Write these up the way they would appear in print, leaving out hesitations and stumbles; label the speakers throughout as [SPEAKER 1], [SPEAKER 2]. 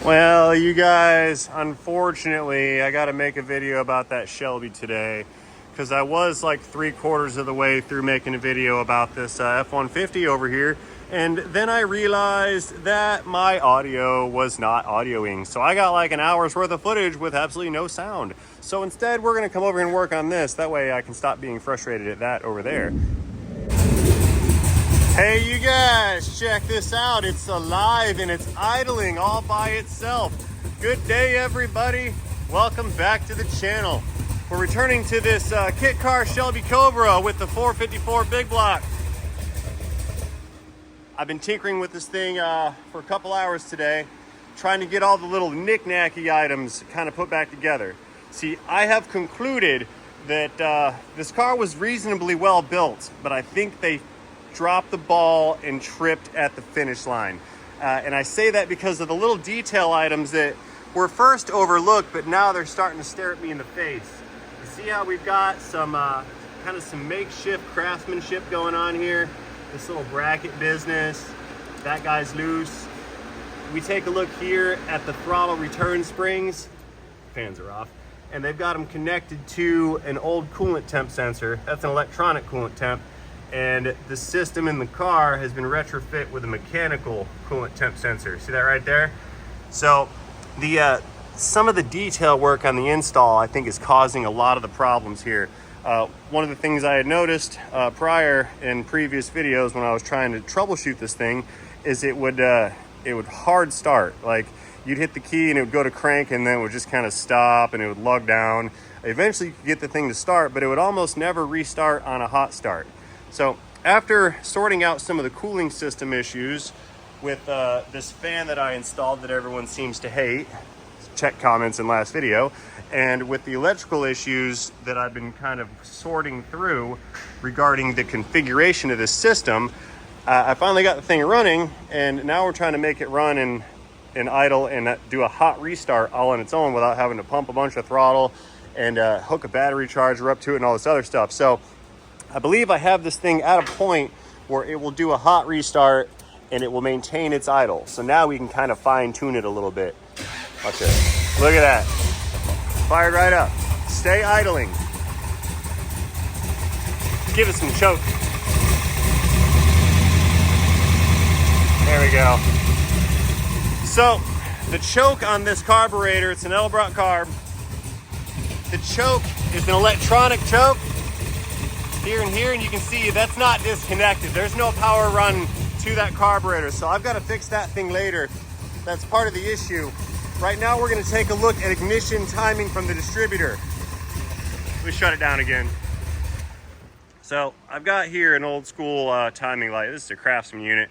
[SPEAKER 1] Well, you guys, unfortunately, I got to make a video about that Shelby today because I was like 3/4 of the way through making a video about this F-150 over here, and then I realized that my audio was not audioing. So I got like an hour's worth of footage with absolutely no sound. So instead, we're going to come over and work on this. That way I can stop being frustrated at that over there. Hey, you guys, check this out. It's alive and it's idling all by itself. Good day, everybody. Welcome back to the channel. We're returning to this kit car Shelby Cobra with the 454 big block. I've been tinkering with this thing for a couple hours today, trying to get all the little knick-knacky items kind of put back together. See, I have concluded that this car was reasonably well built, but I think they dropped the ball and tripped at the finish line. And I say that because of the little detail items that were first overlooked, but now they're starting to stare at me in the face. You see how we've got some kind of some makeshift craftsmanship going on here? This little bracket business, that guy's loose. We take a look here at the throttle return springs. Fans are off. And they've got them connected to an old coolant temp sensor. That's an electronic coolant temp. And the system in the car has been retrofit with a mechanical coolant temp sensor. See that right there? So the some of the detail work on the install, I think, is causing a lot of the problems here. One of the things I had noticed prior in previous videos when I was trying to troubleshoot this thing is it would hard start. Like, you'd hit the key and it would go to crank and then it would just kind of stop and it would lug down. Eventually you could get the thing to start, but it would almost never restart on a hot start. So after sorting out some of the cooling system issues with this fan that I installed that everyone seems to hate, check comments in last video, and with the electrical issues that I've been kind of sorting through regarding the configuration of this system, I finally got the thing running, and now we're trying to make it run and idle and do a hot restart all on its own without having to pump a bunch of throttle and hook a battery charger up to it and all this other stuff. So I believe I have this thing at a point where it will do a hot restart and it will maintain its idle. So now we can kind of fine tune it a little bit. Watch this. Look at that. Fired right up. Stay idling. Give it some choke. There we go. So the choke on this carburetor, it's an Elbrot carb. The choke is an electronic choke. Here and here, and you can see that's not disconnected. There's no power run to that carburetor, so I've got to fix that thing later. That's part of the issue. Right now we're going to take a look at ignition timing from the distributor. Let me shut it down again. So I've got here an old school timing light. This is a Craftsman unit,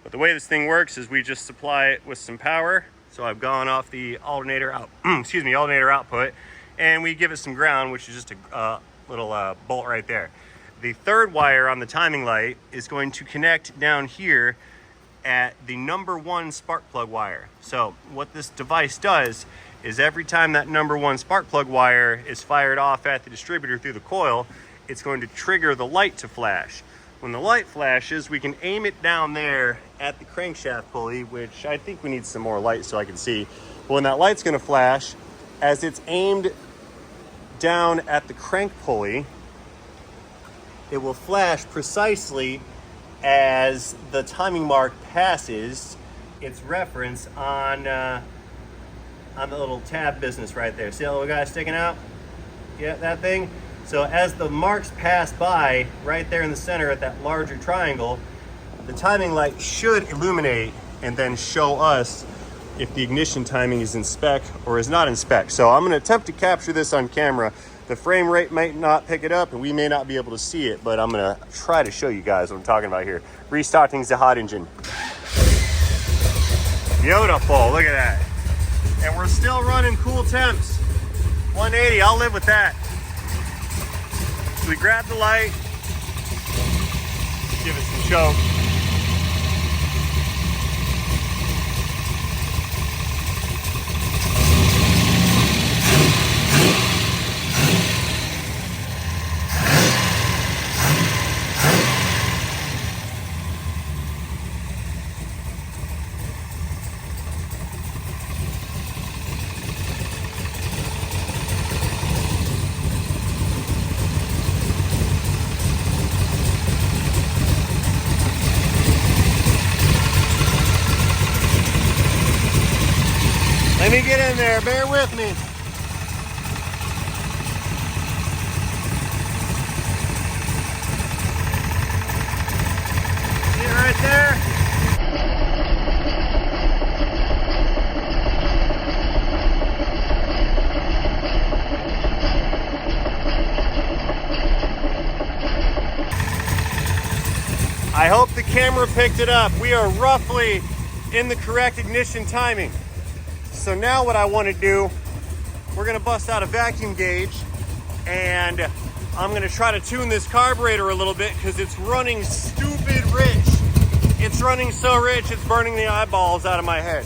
[SPEAKER 1] but the way this thing works is we just supply it with some power. So I've gone off the alternator alternator output, and we give it some ground, which is just a little bolt right there. The third wire on the timing light is going to connect down here at the number 1 spark plug wire. So what this device does is every time that number 1 spark plug wire is fired off at the distributor through the coil, it's going to trigger the light to flash. When the light flashes, we can aim it down there at the crankshaft pulley, which I think we need some more light so I can see. But when that light's going to flash, as it's aimed down at the crank pulley, it will flash precisely as the timing mark passes its reference on the little tab business right there. See that little guy sticking out? Yeah, that thing? So as the marks pass by right there in the center at that larger triangle, the timing light should illuminate and then show us if the ignition timing is in spec or is not in spec. So I'm going to attempt to capture this on camera. The frame rate might not pick it up and we may not be able to see it, but I'm going to try to show you guys what I'm talking about here. Restarting the hot engine. Beautiful, look at that. And we're still running cool temps. 180, I'll live with that. So we grab the light, give it some choke. Let me get in there, bear with me. See it right there? I hope the camera picked it up. We are roughly in the correct ignition timing. So now what I want to do, we're going to bust out a vacuum gauge and I'm going to try to tune this carburetor a little bit because it's running stupid rich. It's running so rich, it's burning the eyeballs out of my head.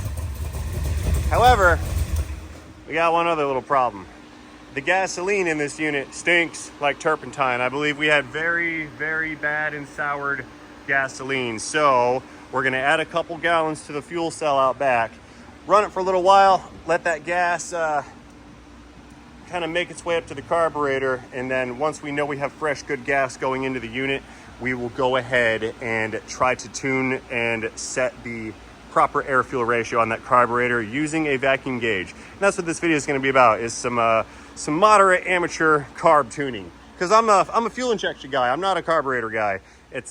[SPEAKER 1] However, we got one other little problem. The gasoline in this unit stinks like turpentine. I believe we had very, very bad and soured gasoline. So we're going to add a couple gallons to the fuel cell out back, run it for a little while, let that gas kind of make its way up to the carburetor, and then once we know we have fresh good gas going into the unit, we will go ahead and try to tune and set the proper air fuel ratio on that carburetor using a vacuum gauge. And that's what this video is going to be about, is some moderate amateur carb tuning, because I'm a fuel injection guy. I'm not a carburetor guy. It's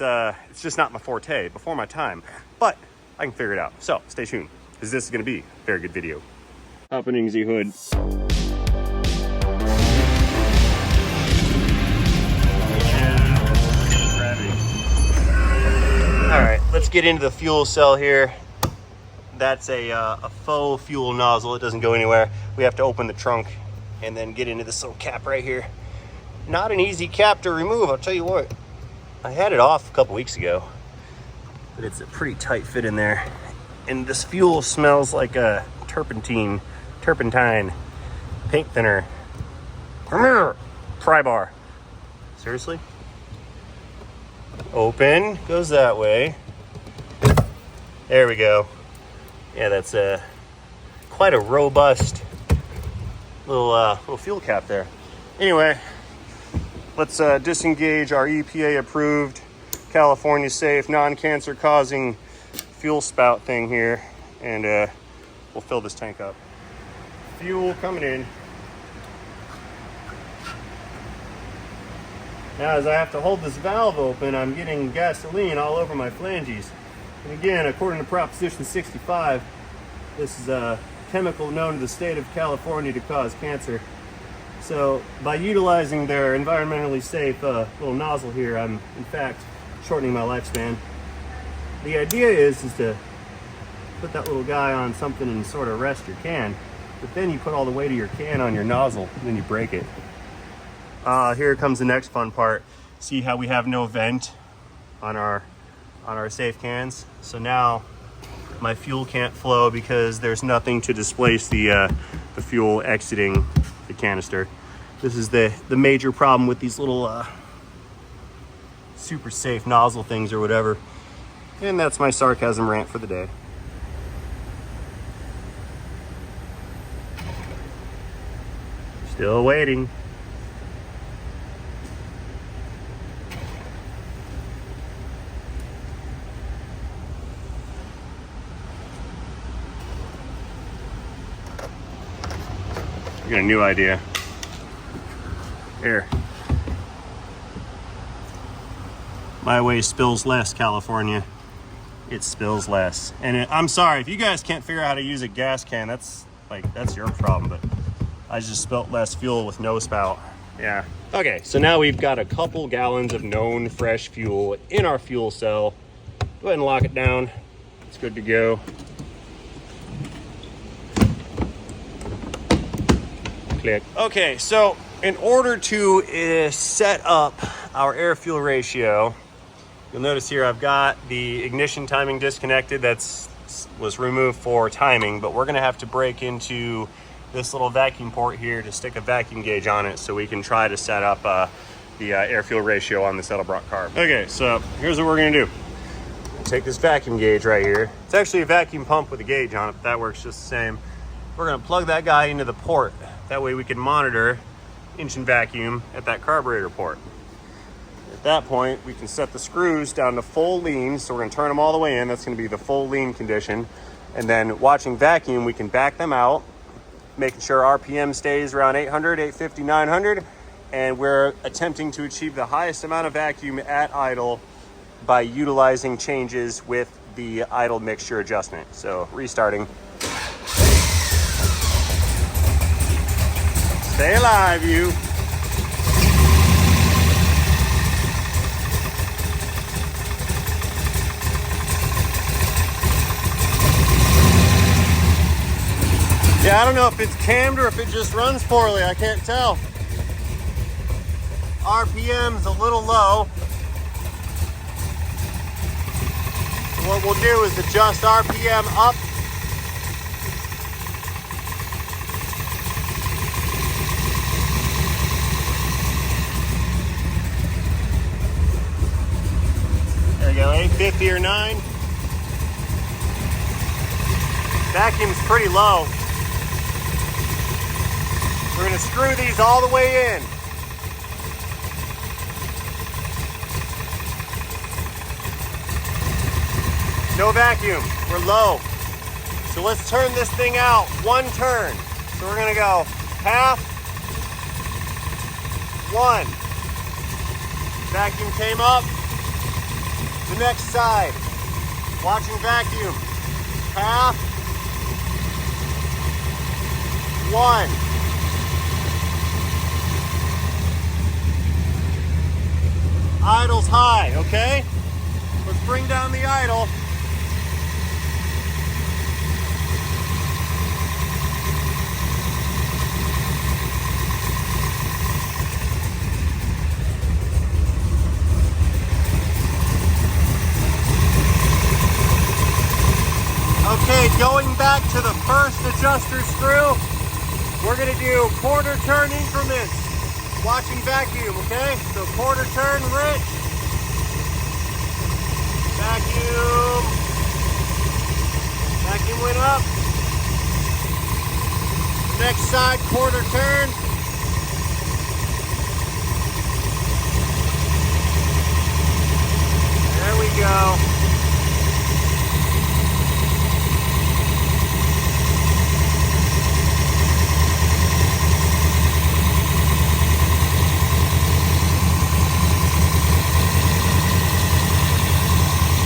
[SPEAKER 1] just not my forte, before my time, but I can figure it out. So stay tuned, because this is going to be a very good video. Opening the hood. All right, let's get into the fuel cell here. That's a faux fuel nozzle. It doesn't go anywhere. We have to open the trunk and then get into this little cap right here. Not an easy cap to remove, I'll tell you what. I had it off a couple weeks ago, but it's a pretty tight fit in there. And this fuel smells like a turpentine, paint thinner. Come here, pry bar. Seriously? Open, goes that way. There we go. Yeah, that's quite a robust little fuel cap there. Anyway, let's disengage our EPA approved, California safe, non-cancer causing fuel spout thing here, and we'll fill this tank up. Fuel coming in. Now, as I have to hold this valve open, I'm getting gasoline all over my flanges. And again, according to Proposition 65, this is a chemical known to the state of California to cause cancer. So by utilizing their environmentally safe little nozzle here, I'm in fact shortening my lifespan. The idea is to put that little guy on something and sort of rest your can, but then you put all the weight of your can on your nozzle and then you break it. Here comes the next fun part. See how we have no vent on our safe cans? So now my fuel can't flow because there's nothing to displace the fuel exiting the canister. This is the major problem with these little super safe nozzle things or whatever. And that's my sarcasm rant for the day. Still waiting. I got a new idea. Here. My way spills less, California. It spills less. And I'm sorry, if you guys can't figure out how to use a gas can, that's your problem, but I just spilt less fuel with no spout. Yeah. Okay, so now we've got a couple gallons of known fresh fuel in our fuel cell. Go ahead and lock it down. It's good to go. Click. Okay, so in order to set up our air fuel ratio, you'll notice here I've got the ignition timing disconnected. Was removed for timing, but we're gonna have to break into this little vacuum port here to stick a vacuum gauge on it so we can try to set up the air fuel ratio on this Edelbrock carb. Okay, so here's what we're gonna do. Take this vacuum gauge right here. It's actually a vacuum pump with a gauge on it, but that works just the same. We're gonna plug that guy into the port. That way we can monitor engine vacuum at that carburetor port. At that point, we can set the screws down to full lean. So we're gonna turn them all the way in. That's gonna be the full lean condition. And then watching vacuum, we can back them out making sure RPM stays around 800, 850, 900, and we're attempting to achieve the highest amount of vacuum at idle by utilizing changes with the idle mixture adjustment. So restarting. Stay alive, you. Yeah, I don't know if it's cammed or if it just runs poorly. I can't tell. RPM's a little low. So what we'll do is adjust RPM up. There we go, 850 or 9. Vacuum's pretty low. We're going to screw these all the way in. No vacuum. We're low. So let's turn this thing out one turn. So we're going to go half, one. Vacuum came up. The next side. Watching vacuum. Half, one. Idle's high, okay? Let's bring down the idle. Okay, going back to the first adjuster screw, we're gonna do quarter turn increments. Watching vacuum, okay? So quarter turn wrench. Vacuum. Vacuum went up. Next side, quarter turn. There we go.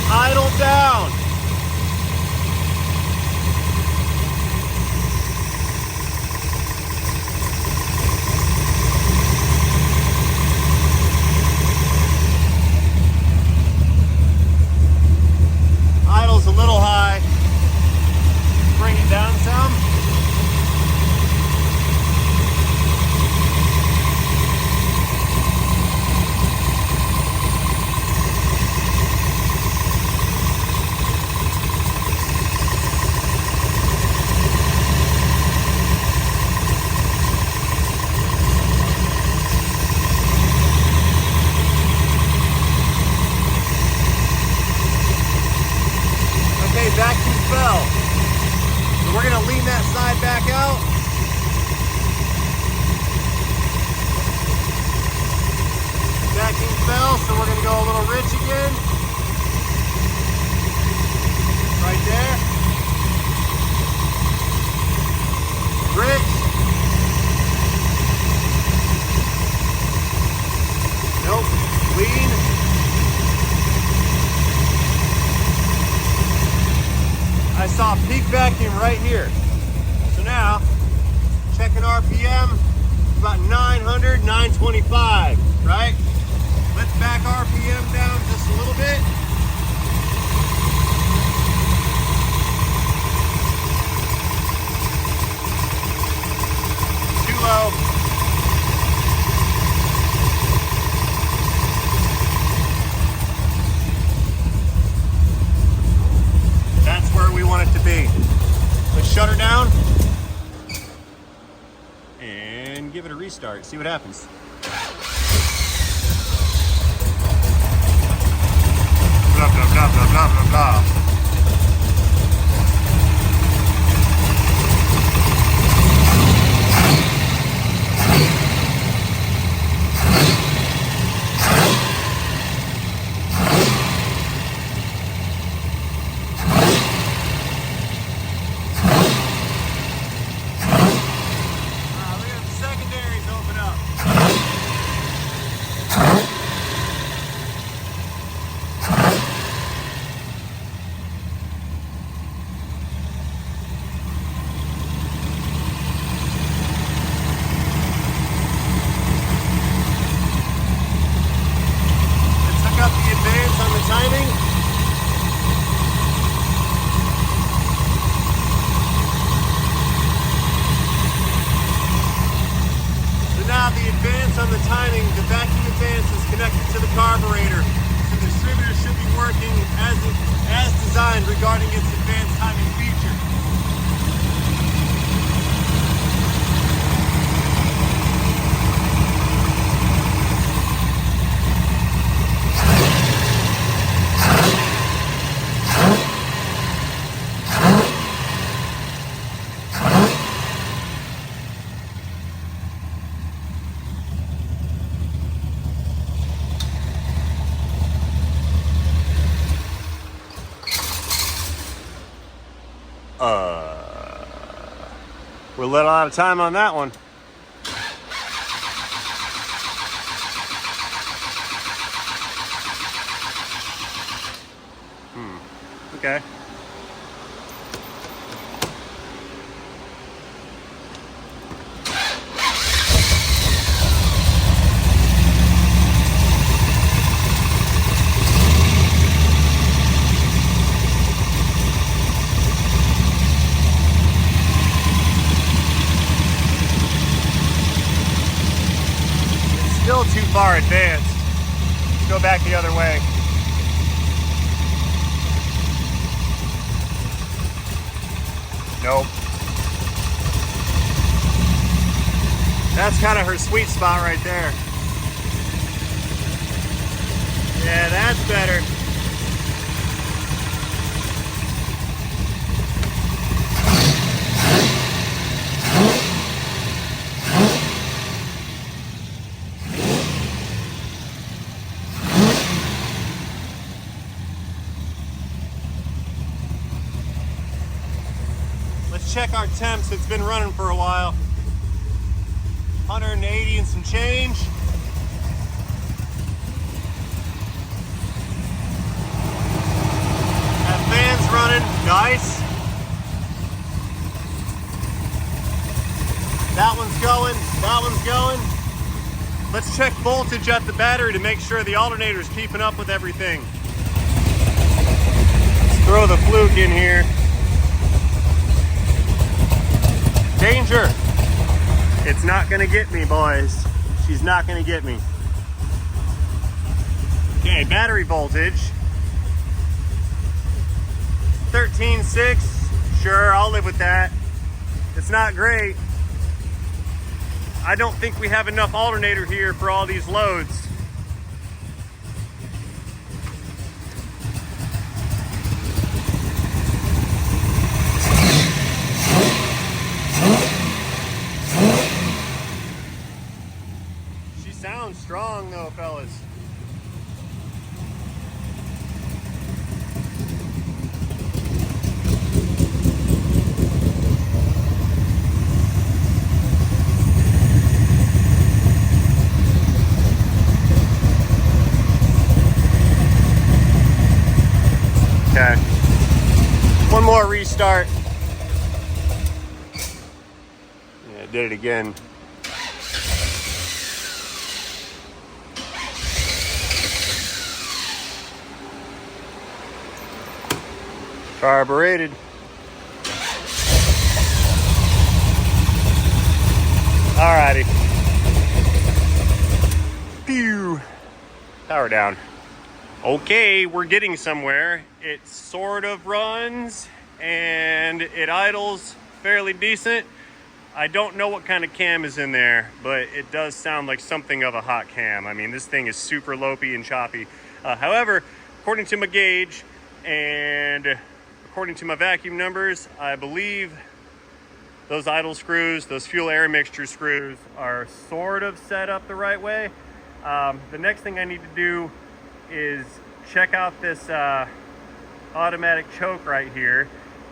[SPEAKER 1] Idle down. Idle's a little high. Bring it down some. Vacuum fell. So we're going to lean that side back out. Vacuum fell, so we're going to go a little rich again. Right there. Rich. Nope. Lean. I saw peak vacuum right here. So now, checking RPM, about 900, 925, right? Let's back RPM down just a little bit. Too low. That's where we want it to be. Let's shut her down and give it a restart. See what happens. Blah, blah, blah, blah, blah, blah, blah. working as designed regarding its advanced timing feature. We're a little out of time on that one. Okay. Still too far advanced. Let's go back the other way. Nope. That's kind of her sweet spot right there. Yeah, that's better. Let's check our temps. It's been running for a while. 180 and some change. That fan's running. Nice. That one's going. That one's going. Let's check voltage at the battery to make sure the alternator's keeping up with everything. Let's throw the fluke in here. Danger! It's not gonna get me, boys. She's not gonna get me. Okay, battery voltage. 13.6. Sure, I'll live with that. It's not great. I don't think we have enough alternator here for all these loads. Sounds strong though, fellas. Okay. One more restart. Yeah, did it again. Carbureted. Alrighty. Pew. Power down. Okay, we're getting somewhere. It sort of runs and it idles fairly decent. I don't know what kind of cam is in there, but it does sound like something of a hot cam. I mean, this thing is super lopey and choppy. However, according to my gauge and according to my vacuum numbers, I believe those idle screws, those fuel air mixture screws, are sort of set up the right way. The next thing I need to do is check out this automatic choke right here.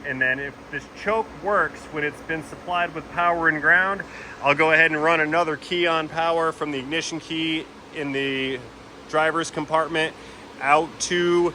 [SPEAKER 1] And then if this choke works when it's been supplied with power and ground, I'll go ahead and run another key on power from the ignition key in the driver's compartment out to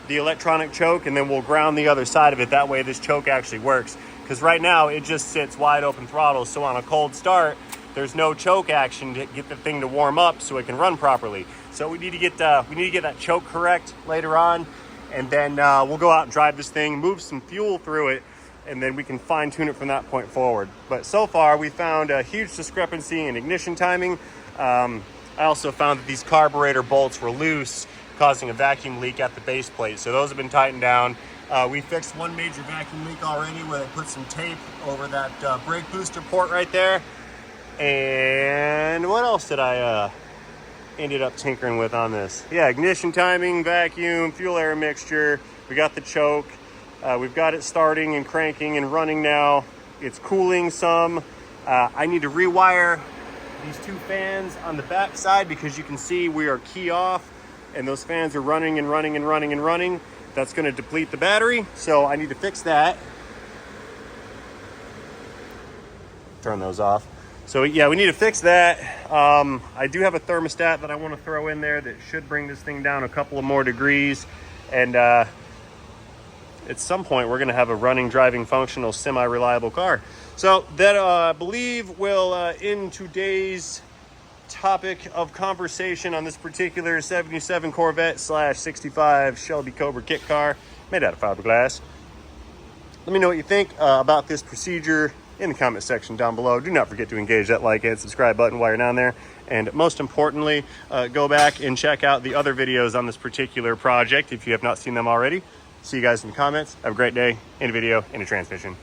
[SPEAKER 1] the electronic choke, and then we'll ground the other side of it. That way this choke actually works. Because right now it just sits wide open throttle, so on a cold start, there's no choke action to get the thing to warm up so it can run properly. So we need to get that choke correct later on, and then we'll go out and drive this thing, move some fuel through it, and then we can fine tune it from that point forward. But so far we found a huge discrepancy in ignition timing. I also found that these carburetor bolts were loose, causing a vacuum leak at the base plate. So those have been tightened down. We fixed one major vacuum leak already where they put some tape over that brake booster port right there. And what else did I ended up tinkering with on this? Yeah, ignition timing, vacuum, fuel air mixture. We got the choke. We've got it starting and cranking and running now. It's cooling some. I need to rewire these two fans on the back side because you can see we are key off and those fans are running and running and running and running. That's going to deplete the battery, so I need to fix that. Turn those off. So yeah, we need to fix that. I do have a thermostat that I want to throw in there that should bring this thing down a couple of more degrees. And at some point, we're going to have a running, driving, functional, semi-reliable car. So that, I believe, will end today's topic of conversation on this particular 77 Corvette / 65 Shelby Cobra kit car made out of fiberglass. Let me know what you think about this procedure in the comment section down below. Do not forget to engage that like and subscribe button while you're down there. And most importantly, go back and check out the other videos on this particular project if you have not seen them already. See you guys in the comments. Have a great day in a video, in a transmission.